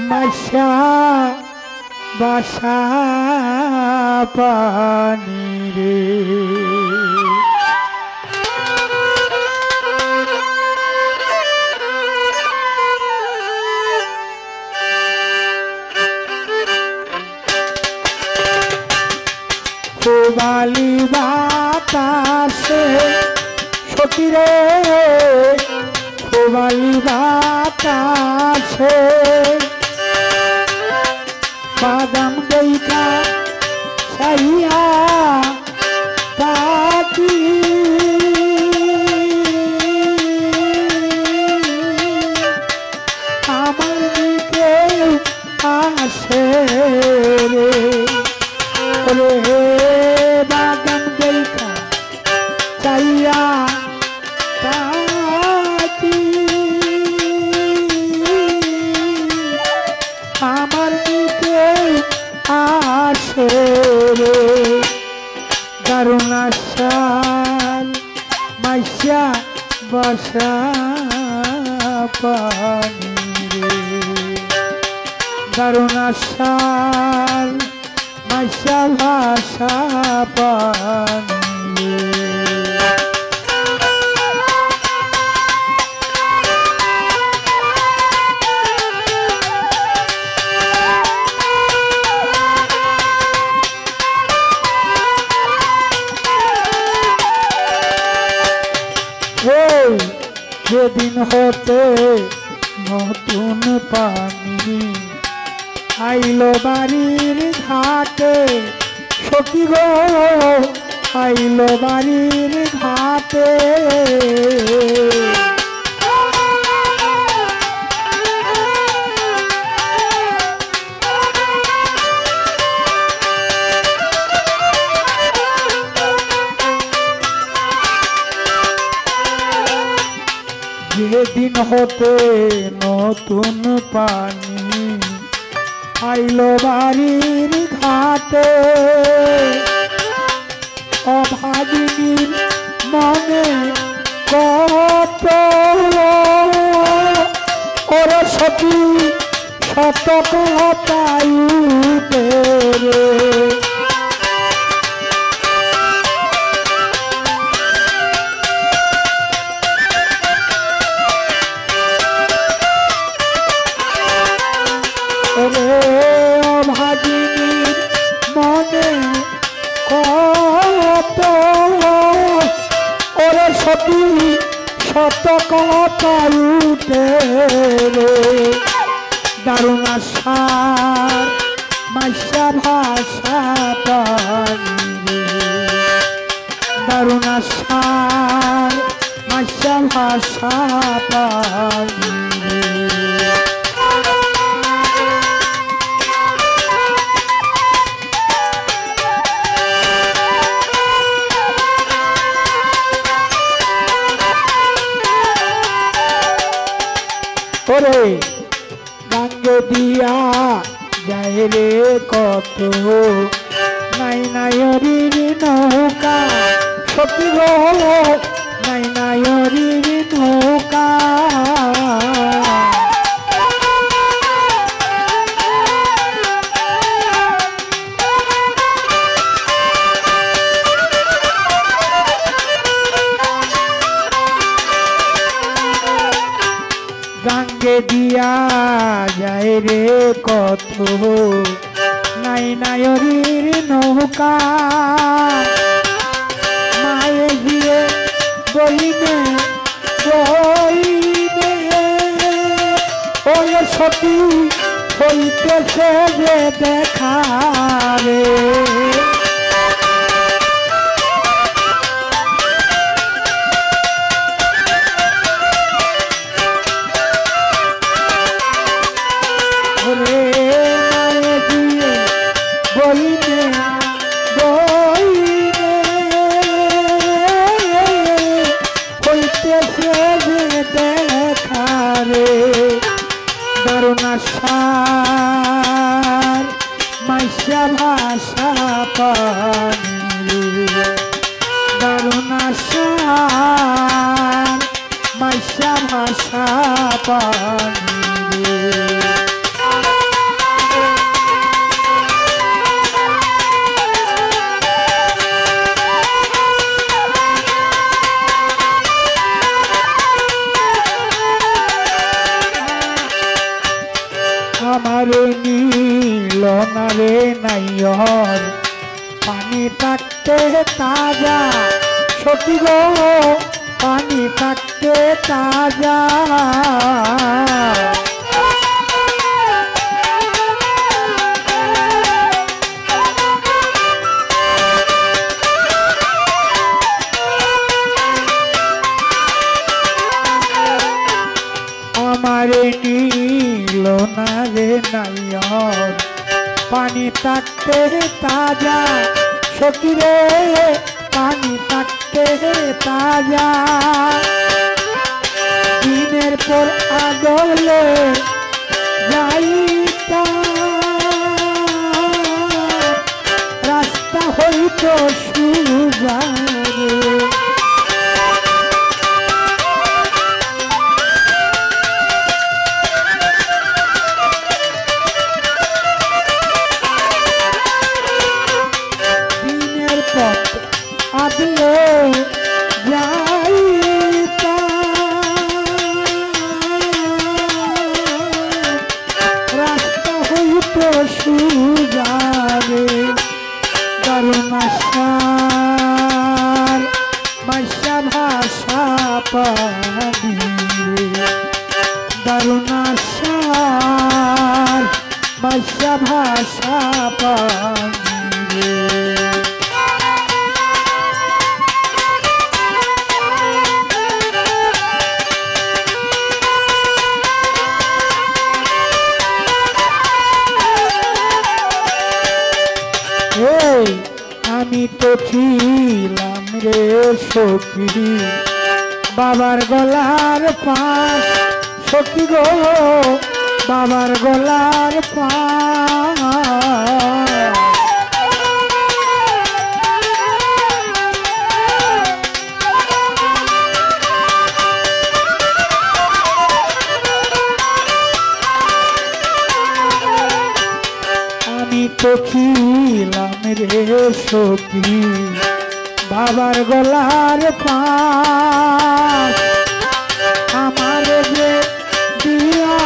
মাইশা বাসা পানি রে বালি বাতাসে সখীরে বালি বাতাসে বাদাম দেখা সাইয়া তাকি আমার দিকে আসে রে রে বাদাম দেখা চাইয়া তাকি আমার দিকে আসে রে দারুণ আশাল মাইশা বাসা পানি রে দারুণ আশাল মাইশা বাসা পানি যেদিন হতে নতুন পানি আইলো বাড়ির ঘাটে সখী গো আইলো বাড়ির ঘাটে যেদিন হতে নতুন পানি আইলো বাড়ির ঘাটে অভাগিনীর মনে কত ওরে সখী শত কথাই রে অভাগিনীর মনে কত ওরে সতী শত কথা উঠে রে দারুণ আশার মাইশা ভাষা পানি রে দারুণ আশার মাইশা ভাষা পানি রে ওরে গাঙ্গে দিয়া যায় রে কত নাই নায়রির নৌকা সখী গো নাই নায়রির নৌকা গাঙ্গে দিয়া যায় রে কত নাই নায়রির নৌকা মায়ে গিয়ে বলিনে ওরে সখী হইতেছে যে দেখা রে দারুণ আশার মাইশা ভাষা পানি দারুণ আশার মাইশা ভাষা পানি আমারে নীল না রে নাইয়র পানি থাকতে তাজা সখী গো পানি থাকতে তাজা আমারে নীল না রে নাইয়র পানি থাকতে তাজা সখী রে পানি থাকতে তাজা দিনের পর আগলে যাইতা রাস্তা হইত সুজা রে আদলে যাইতা রাস্তা হইত সুজা রে দারুণ আশার মাইশা ভাষা পাবি দারুণ আশার মাইশা ভাষা পাবি আমি তো ছিলাম রে সখী বাবার গলার পাশ সখী গো বাবার গলার পাশ আমি তো ছিলাম রে সখী বাবার গলার পাশ আমার যে দিয়া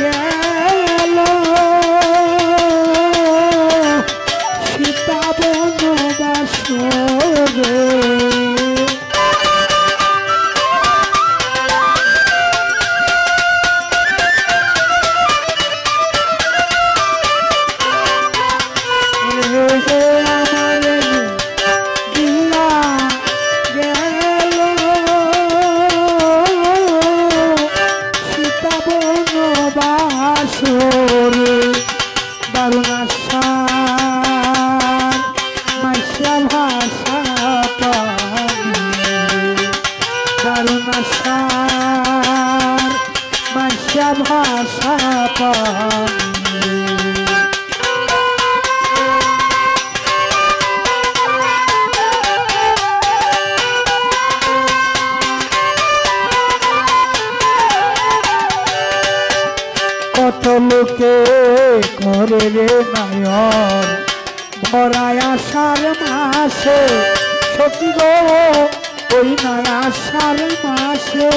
গেল সীতা বনবাস রে দারুণ আশার মাইশা ভাষা পাবি দারুণ আশার মাইশা ভাষা পাবি কত লোকে করে রে নায়র ভরায় আষাঢ় মাসে সখী গো ওই নয় আষাঢ় মাসে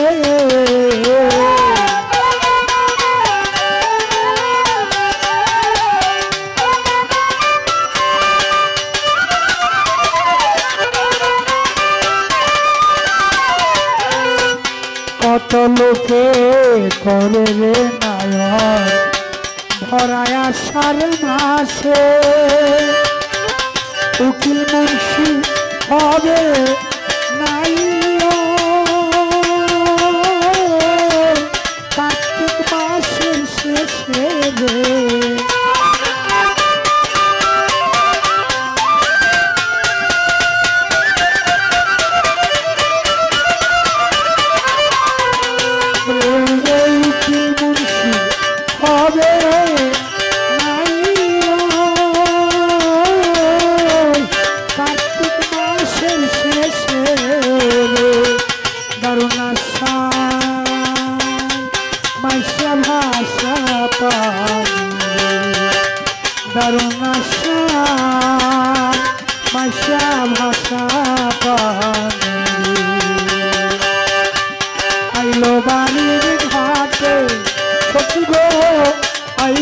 কত লোকে করে রে নায়র ভরায় আষাঢ় মাসে উকিল মুন্সি হবে নাই কার্তিক মাসের শেষে রে দারুণ আশা মাইশা ভাষা পাবি আইলো বাড়ির ঘাটে সখী গো আইলো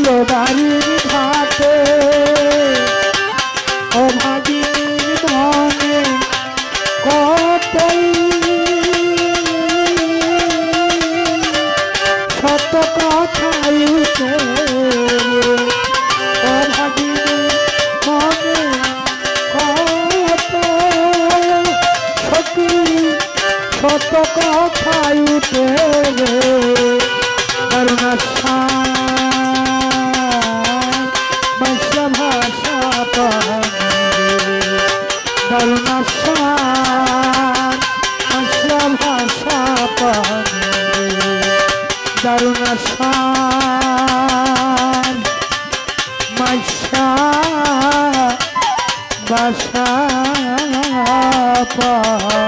দারুণ আশার মাইশা বাসা পা